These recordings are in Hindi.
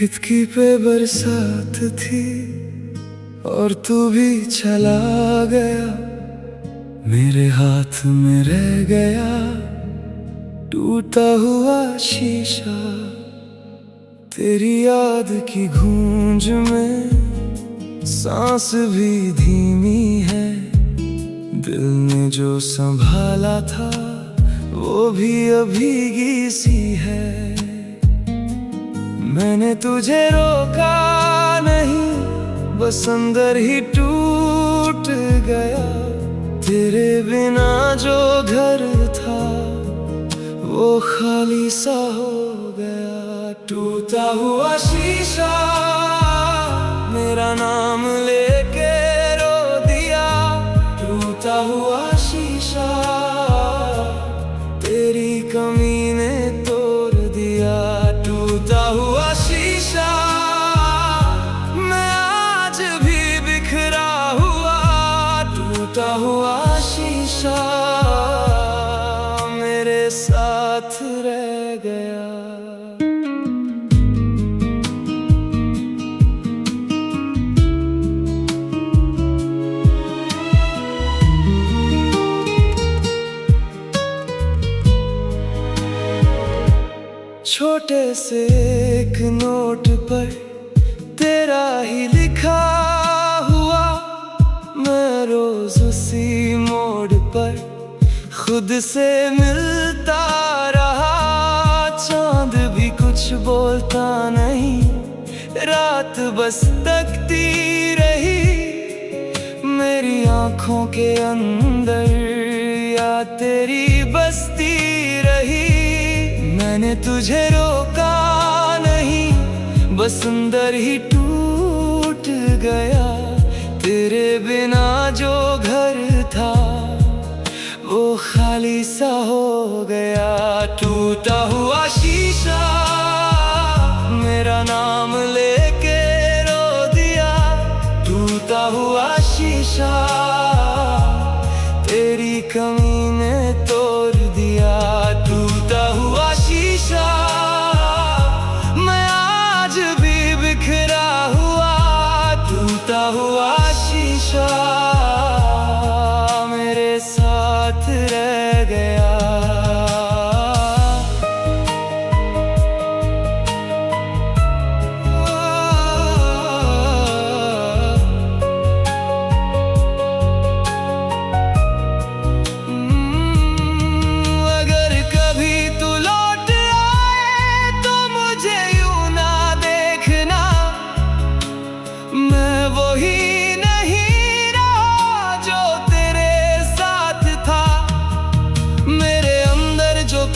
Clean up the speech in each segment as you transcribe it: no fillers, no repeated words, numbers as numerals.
खिड़की पे बरसात थी और तू भी चला गया, मेरे हाथ में रह गया टूटा हुआ शीशा। तेरी याद की गूंज में सांस भी धीमी है, दिल ने जो संभाला था वो भी अभीगी सी है। मैंने तुझे रोका नहीं, बस अंदर ही टूट गया। तेरे बिना जो घर था वो खाली सा हो गया। टूटा हुआ शीशा मेरा नाम लेके रो दिया। टूटा हुआ शीशा तेरी कमी ने तोड़ दिया। टूटा हुआ शीशा मैं आज भी बिखरा हुआ। टूटा हुआ शीशा मेरे साथ रह गया। छोटे से एक नोट पर तेरा ही लिखा हुआ, मैं रोज उसी मोड़ पर खुद से मिलता रहा। चांद भी कुछ बोलता नहीं, रात बस तकती रही। मेरी आंखों के अंदर या तेरी बसती रही। मैंने तुझे रोका नहीं, बस अंदर ही टूट गया। तेरे बिना जो घर था वो खाली सा हो गया। टूटा हुआ शीशा मेरा नाम लेके रो दिया। टूटा हुआ शीशा तेरी कमी ने तोड़ दिया। टूटा हुआ शीशा मैं आज भी बिखरा हुआ। टूटा हुआ शीशा मेरे साथ रह गया।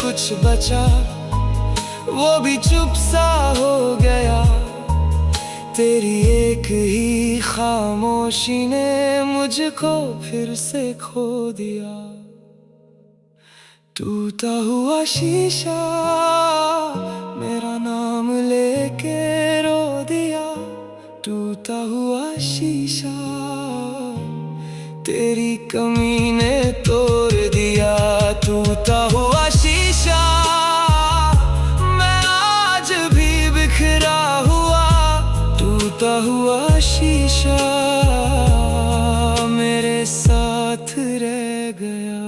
कुछ बचा वो भी चुप सा हो गया। तेरी एक ही खामोशी ने मुझको फिर से खो दिया। टूटा हुआ शीशा मेरा नाम लेके रो दिया। टूटा हुआ शीशा तेरी कमी ने तोड़ दिया। टूटा हुआ शीशा मैं आज भी बिखरा हुआ। टूटा हुआ शीशा मेरे साथ रह गया।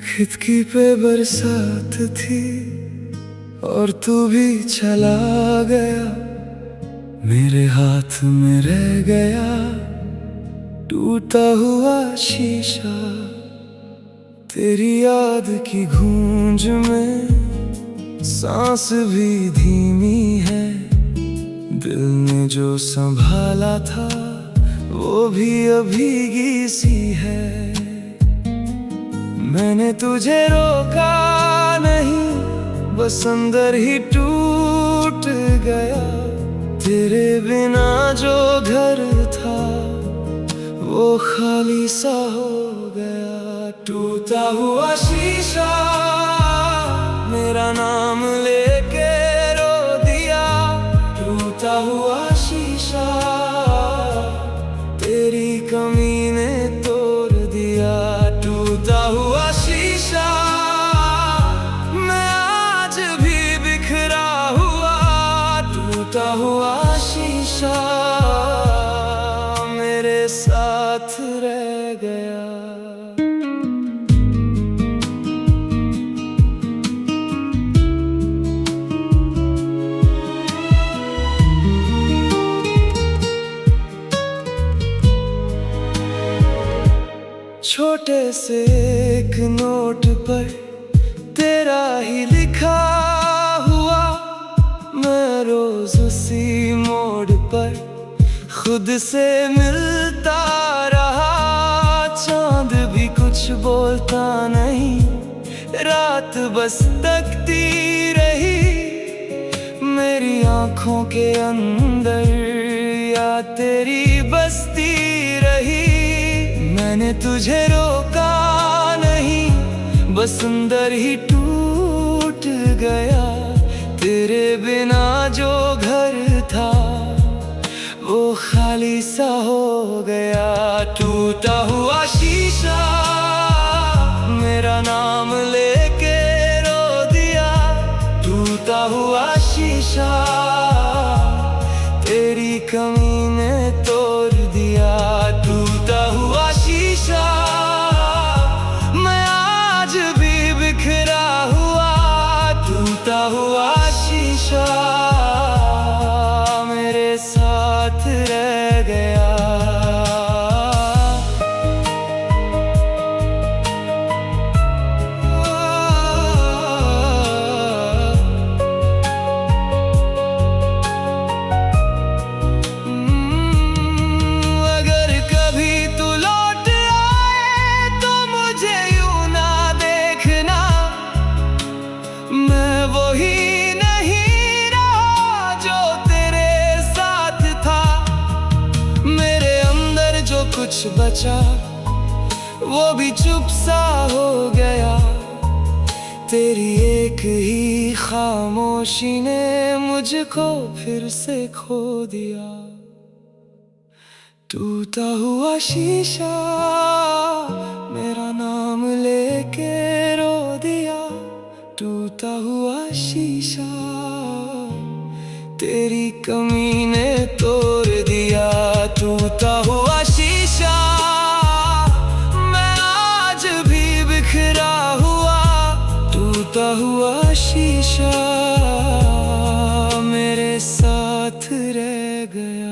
खिड़की पे बरसात थी और तू भी चला गया, मेरे हाथ में रह गया टूटा हुआ शीशा। तेरी याद की गूंज में सांस भी धीमी है, दिल ने जो संभाला था वो भी अभीगी सी है। मैंने तुझे रोका नहीं, बस अंदर ही टूट गया। तेरे बिना जो घर था वो खाली सा हो गया। टूटा हुआ शीशा मेरा नाम लेके रो दिया। टूटा हुआ शीशा तेरी कमी ने तोड़ दिया। टूटा हुआ शीशा मैं आज भी बिखरा हुआ। टूटा हुआ शीशा मेरे साथ रह गया। छोटे से एक नोट पर तेरा ही लिखा हुआ, मैं रोज उसी मोड़ पर खुद से मिलता रहा। चांद भी कुछ बोलता नहीं, रात बस तकती रही। मेरी आंखों के अंदर या तेरी बसती रही। मैंने तुझे रोका नहीं, बस अंदर ही टूट गया। तेरे बिना जो घर था वो खाली सा हो गया। टूटा हुआ शीशा मेरा नाम लेके रो दिया। टूटा हुआ शीशा तेरी कमी ने तोड़ दिया। टूटा हुआ शीशा मैं आज भी बिखरा हुआ। टूटा हुआ शीशा मेरे साथ रह गया। कुछ बचा वो भी चुप सा हो गया। तेरी एक ही खामोशी ने मुझको फिर से खो दिया। टूटा हुआ शीशा मेरा नाम लेके रो दिया। टूटा हुआ शीशा तेरी कमी ने तोड़ दिया। टूटा हुआ शीशा मैं आज भी बिखरा हुआ। टूटा हुआ शीशा मेरे साथ रह गया।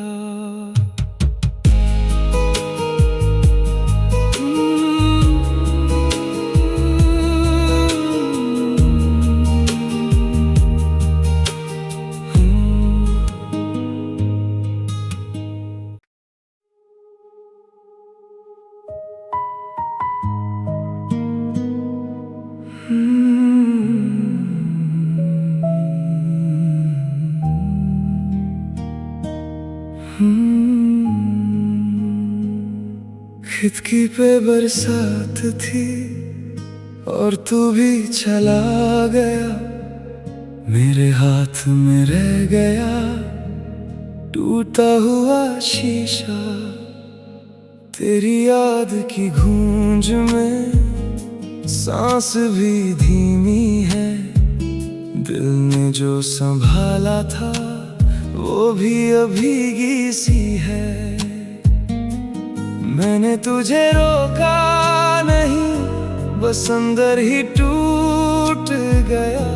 खिड़की पे बरसात थी और तू भी चला गया। मेरे हाथ में रह गया टूटा हुआ शीशा। तेरी याद की गूंज में सांस भी धीमी है। दिल ने जो संभाला था वो भी अभीगी सी है। मैंने तुझे रोका नहीं, बस अंदर ही टूट गया।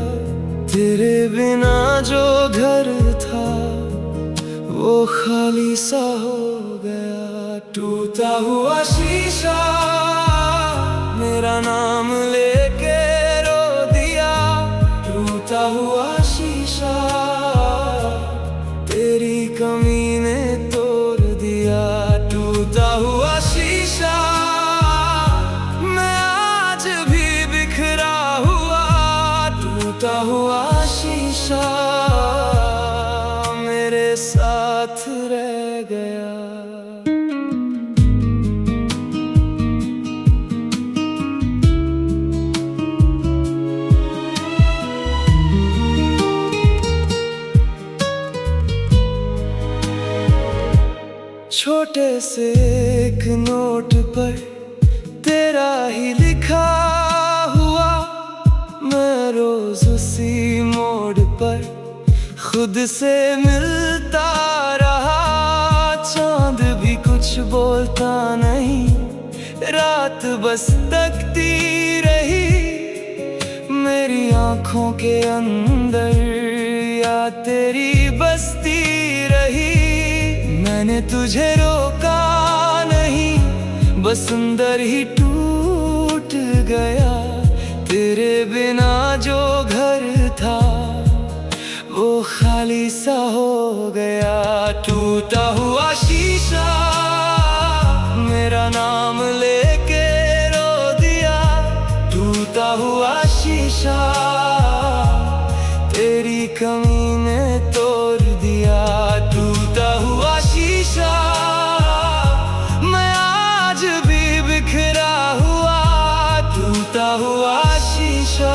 तेरे बिना जो घर था वो खाली सा हो गया। टूटा हुआ शीशा मेरा नाम लेके रो दिया। टूटा हुआ शीशा तेरी कमी ने तोड़ दिया। टूटा हुआ शीशा मैं आज भी बिखरा हुआ। टूटा हुआ शीशा मेरे साथ रह गया। छोटे से एक नोट पर तेरा ही लिखा हुआ, मैं रोज उसी मोड़ पर खुद से मिलता रहा। चांद भी कुछ बोलता नहीं, रात बस तकती रही। मेरी आँखों के अंदर या तेरी बसती रही। मैंने तुझे रोका नहीं, बस अंदर ही टूट गया। तेरे बिना जो घर था वो खाली सा हो गया। टूटा हुआ शीशा मेरा नाम लेके रो दिया। टूटा हुआ शीशा तेरी कमी ने तोड़ दिया। टूटा हुआ शीशा मैं आज भी बिखरा हुआ। टूटा हुआ शीशा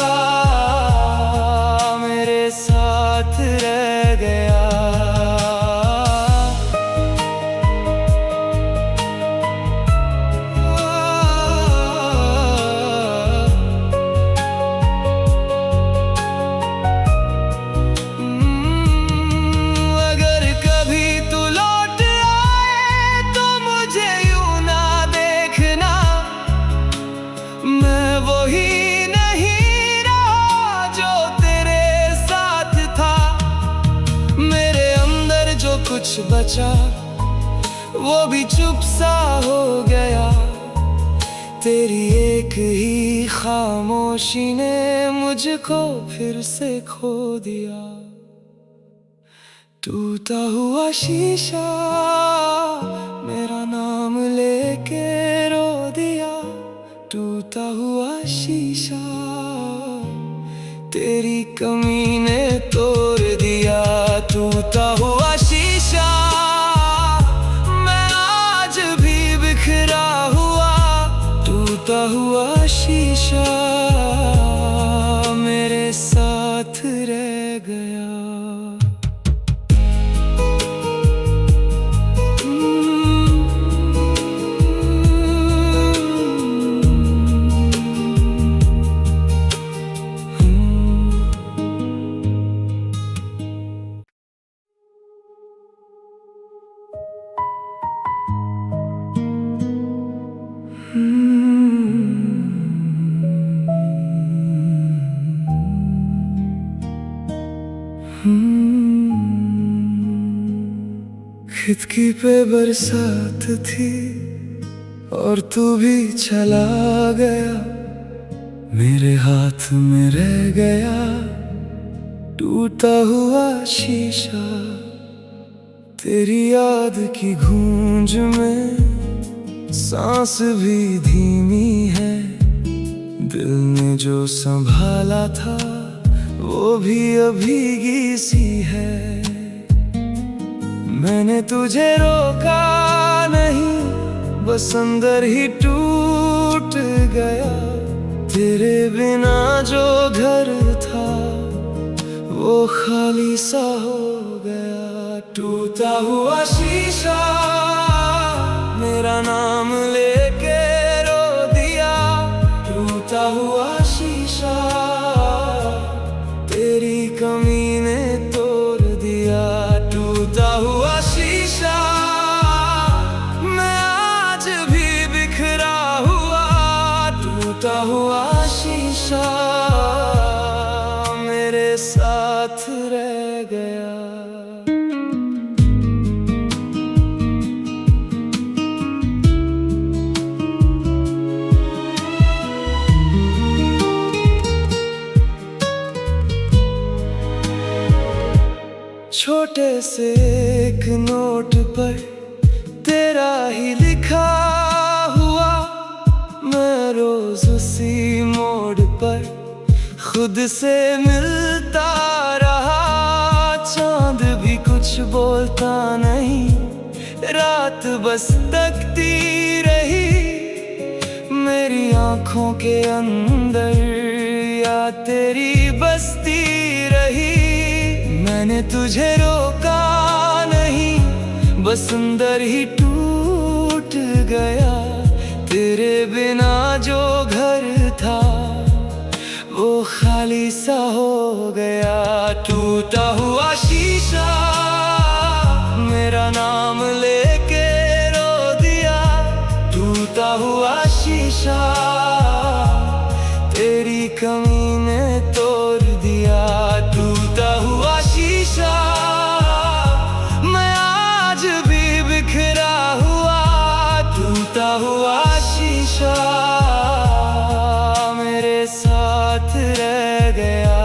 मेरे साथ रह गया। कुछ बचा वो भी चुप सा हो गया। तेरी एक ही खामोशी ने मुझको फिर से खो दिया। टूटा हुआ शीशा मेरा नाम लेके रो दिया। टूटा हुआ शीशा तेरी कमी ने तोड़ दिया। टूटा हुआ शीशा मैं आज भी बिखरा हुआ। टूटा हुआ शीशा मेरे साथ रह गया। खिड़की पे बरसात थी और तू भी चला गया। मेरे हाथ में रह गया टूटा हुआ शीशा। तेरी याद की गूंज में सांस भी धीमी है। दिल ने जो संभाला था वो भी अभीगी सी है। मैंने तुझे रोका नहीं, बस अंदर ही टूट गया। तेरे बिना जो घर था वो खाली सा हो गया। टूटा हुआ शीशा मेरा नाम लेके रो दिया। टूटा हुआ शीशा तेरी कमी ने तोड़ दिया। टूटा हुआ शीशा मैं आज भी बिखरा हुआ। टूटा हुआ शीशा मेरे साथ रह गया। छोटे से एक नोट पर तेरा ही लिखा हुआ, मैं रोज उसी मोड़ पर खुद से मिल मिलता रहा। चांद भी कुछ बोलता नहीं, रात बस तकती रही। मेरी आंखों के अंदर या तेरी बसती रही। मैंने तुझे रोका नहीं, बस अंदर ही टूट गया। तेरे बिना जो घर था वो खाली सा हो गया। टूटा हुआ शीशा मेरा नाम लेके रो दिया। टूटा हुआ शीशा तेरी कमी ने तोड़ दिया। टूटा हुआ शीशा मैं आज भी बिखरा हुआ। टूटा हुआ शीशा मेरे साथ रह गया।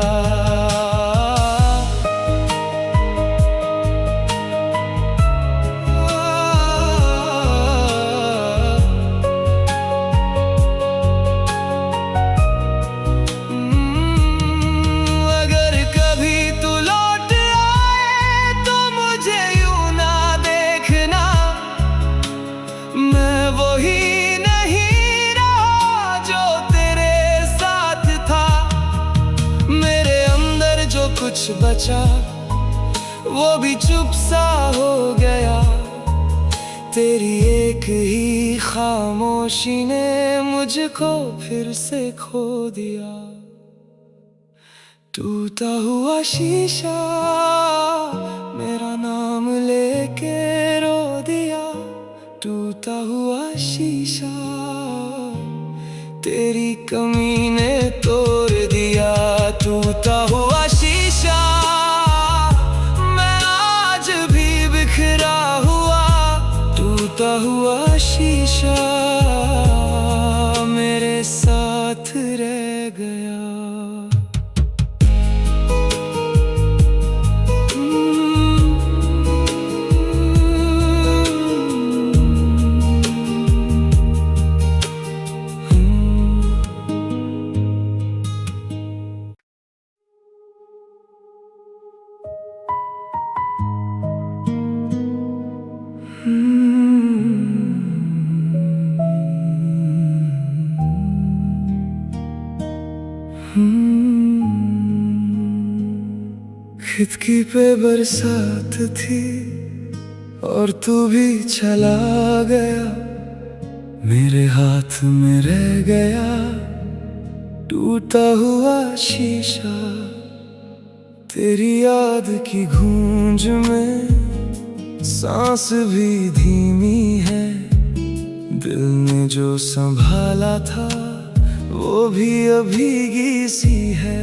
अगर कभी तू लौट आए तो मुझे यूं ना देखना। मैं वही नहीं रहा जो तेरे साथ था। मेरे अंदर जो कुछ बचा वो भी चुप सा हो गया। तेरी एक ही खामोशी ने मुझको फिर से खो दिया। टूटा हुआ शीशा मेरा नाम लेके रो दिया। टूटा हुआ शीशा तेरी कमी ने तोड़ दिया। टूटा हुआ शीशा मैं आज भी बिखरा हुआ। टूटा हुआ शीशा मेरे साथ रह गया। खिड़की पे बरसात थी और तू भी चला गया। मेरे हाथ में रह गया टूटा हुआ शीशा। तेरी याद की गूंज में सांस भी धीमी है। दिल ने जो संभाला था वो भी अभीगी सी है।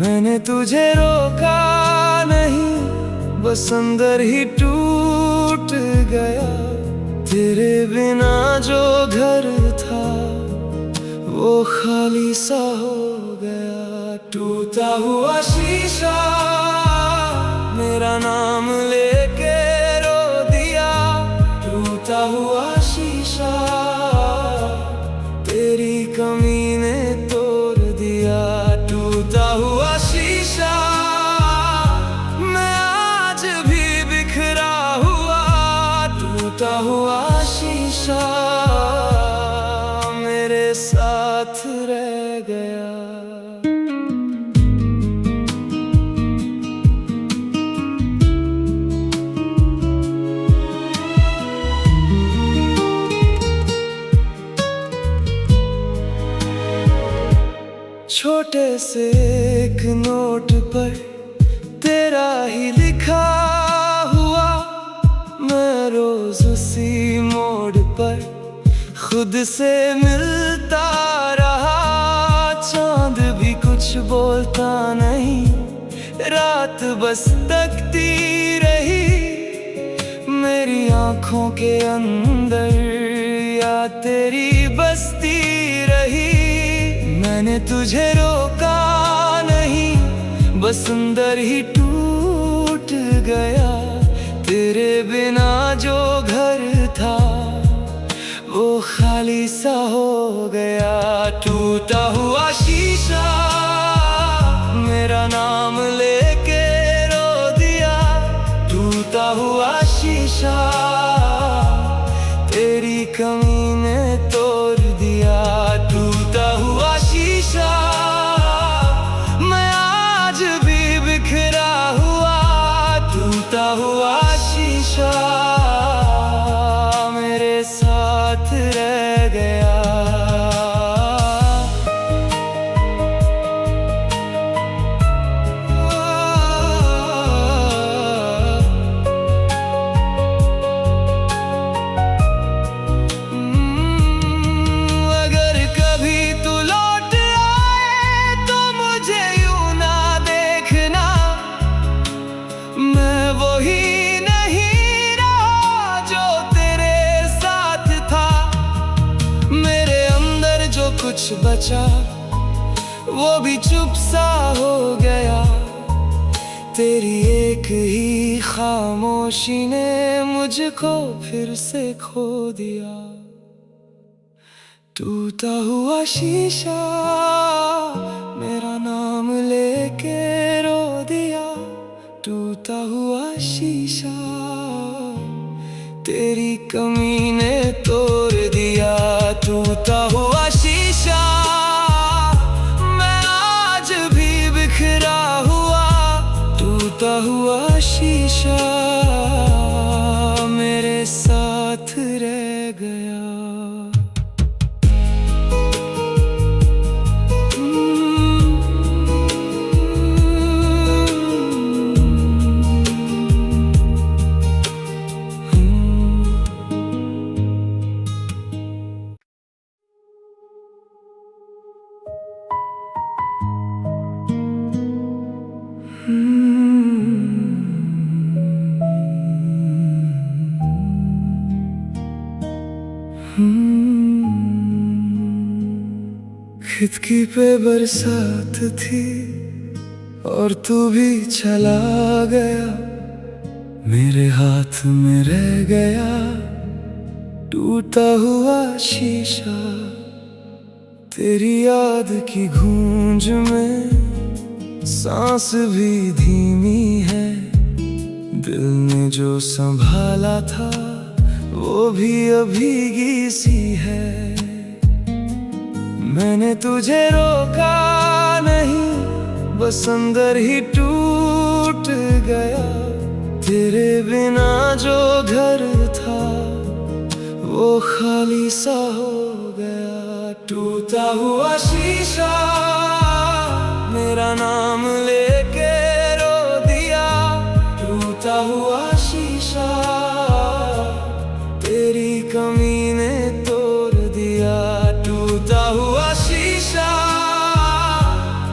मैंने तुझे रोका नहीं, बस अंदर ही टूट गया। तेरे बिना जो घर था वो खाली सा हो गया। टूटा हुआ शीशा मेरा नाम लेके रो दिया। टूटा हुआ शीशा तेरी कमी ने तोड़ दिया। टूटा हुआ शीशा मैं आज भी बिखरा हुआ। टूटा हुआ शीशा मेरे साथ रह गया। छोटे से एक नोट पर तेरा ही लिखा हुआ। मैं रोज उसी मोड़ पर खुद से मिलता रहा। चांद भी कुछ बोलता नहीं, रात बस तकती रही। मेरी आंखों के अंदर या तेरी बसती रही। मैंने तुझे रोका नहीं, बस अंदर ही टूट गया। तेरे बिना जो घर था वो खाली सा हो गया। टूटा हुआ शीशा मेरा नाम लेके रो दिया, टूटा हुआ शीशा तेरी कमी ने तोड़ दिया, टूटा हुआ शीशा मैं आज भी बिखरा हुआ, टूटा हुआ शीशा मेरे साथ रह गया। कुछ बचा वो भी चुप सा हो गया, तेरी एक ही खामोशी ने मुझको फिर से खो दिया। टूटा हुआ शीशा मेरा नाम लेके रो दिया, टूटा हुआ शीशा तेरी कमी ने तोड़ दिया, टूटा हुआ शीशा मैं आज भी बिखरा हुआ, टूटा हुआ शीशा मेरे साथ रह गया। खिड़की पे बरसात थी और तू भी चला गया, मेरे हाथ में रह गया टूटा हुआ शीशा, तेरी याद की गूंज में सांस भी धीमी है, दिल ने जो संभाला था वो भी अभीगी सी है। मैंने तुझे रोका नहीं, बस अंदर ही टूट गया, तेरे बिना जो घर था वो खाली सा हो गया। टूटा हुआ शीशा मेरा नाम लेके रो दिया, टूटा हुआ शीशा तेरी कमी ने तोड़ दिया, टूटा हुआ शीशा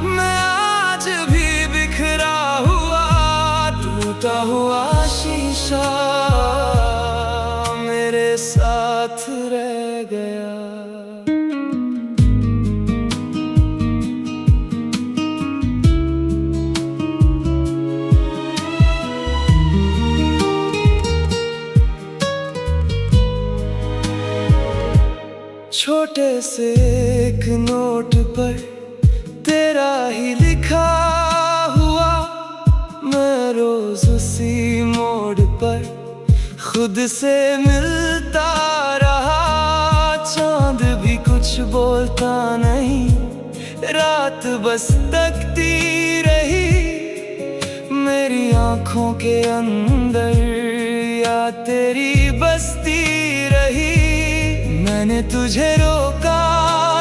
मैं आज भी बिखरा हुआ, टूटा हुआ शीशा मेरे साथ रह गया। छोटे से एक नोट पर तेरा ही लिखा हुआ, मैं रोज उसी मोड़ पर खुद से मिलता रहा, चांद भी कुछ बोलता नहीं, रात बस तकती रही, मेरी आंखों के अंदर या तेरी बसती रही। मैंने तुझे रोका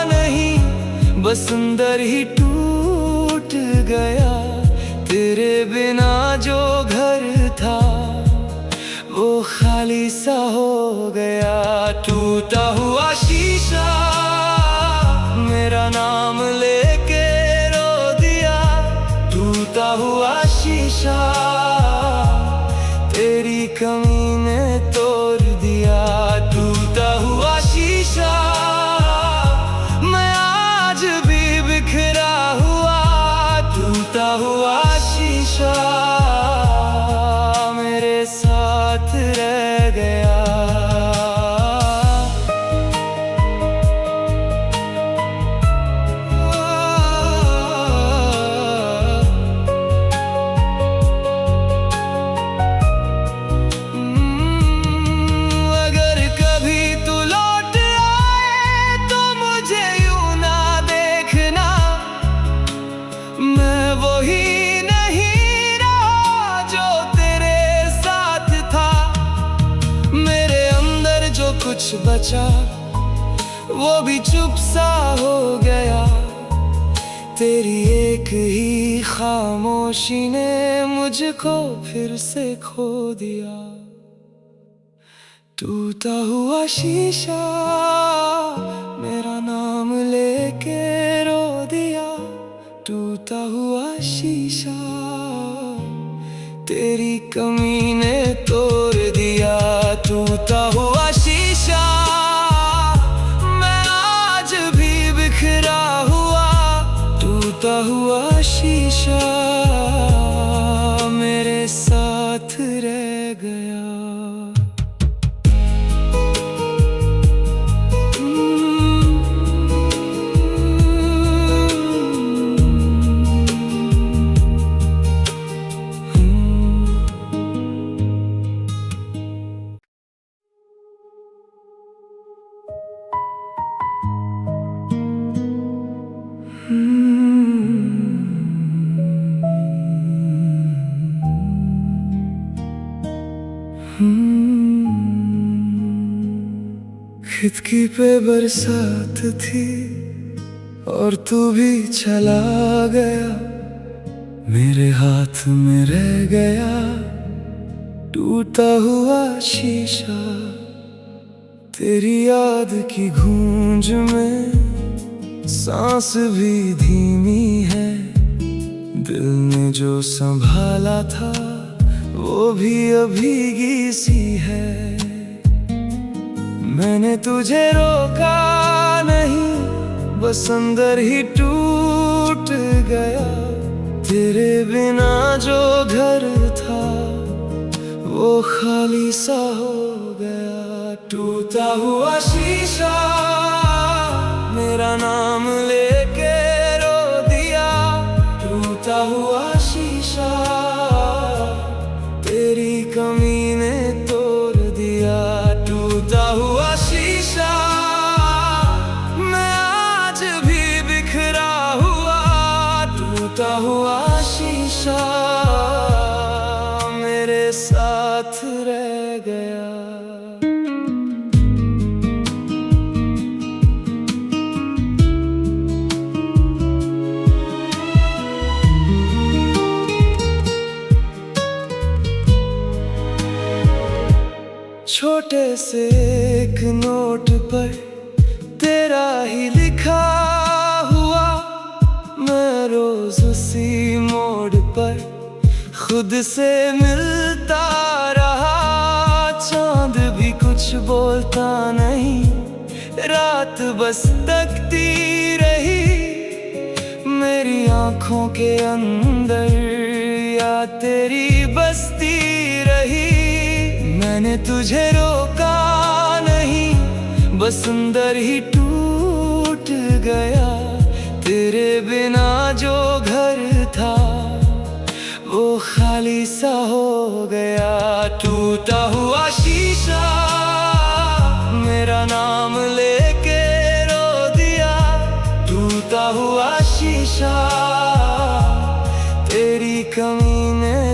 नहीं, बस अंदर ही टूट गया, तेरे बिना जो घर था वो खाली सा हो गया। टूटा हुआ शीशा मेरा नाम लेके रो दिया, टूटा हुआ शीशा तेरी कमी ने तोड़ दिया, टूटा हुआ शीशा मैं आज भी बिखरा हुआ, टूटा हुआ शीशा मेरे साथ रह गया। कुछ बचा, वो भी चुप सा हो गया। तेरी एक ही खामोशी ने मुझको फिर से खो दिया। टूटा हुआ शीशा मेरा नाम लेके रो दिया। टूटा हुआ शीशा तेरी कमी ने तोड़ दिया। टूटा हुआ शीशा मैं आज भी बिखरा हुआ। टूटा हुआ शीशा मेरे साथ रह गया। खिड़की पे बरसात थी और तू भी चला गया। मेरे हाथ में रह गया टूटा हुआ शीशा। तेरी याद की गूंज में सांस भी धीमी है। दिल ने जो संभाला था वो भी अभीगी सी है। मैंने तुझे रोका नहीं, बस अंदर ही टूट गया। तेरे बिना जो घर था वो खाली सा हो गया। टूटा हुआ शीशा मेरा नाम लेके रो दिया। टूटा हुआ शीशा तेरी कमी ने तोड़ दिया। टूटा हुआ शीशा मैं आज भी बिखरा हुआ। टूटा हुआ शीशा मेरे साथ रह गया। छोटे से एक नोट पर तेरा ही लिखा हुआ। मैं रोज उसी मोड़ पर खुद से मिलता रहा। चांद भी कुछ बोलता नहीं, रात बस तकती रही। मेरी आंखों के अंदर या तेरी बसती रही। मैंने तुझे रोका नहीं, बस अंदर ही टूट गया। तेरे बिना जो घर था वो खाली सा हो गया। टूटा हुआ शीशा मेरा नाम लेके रो दिया। टूटा हुआ शीशा तेरी कमी ने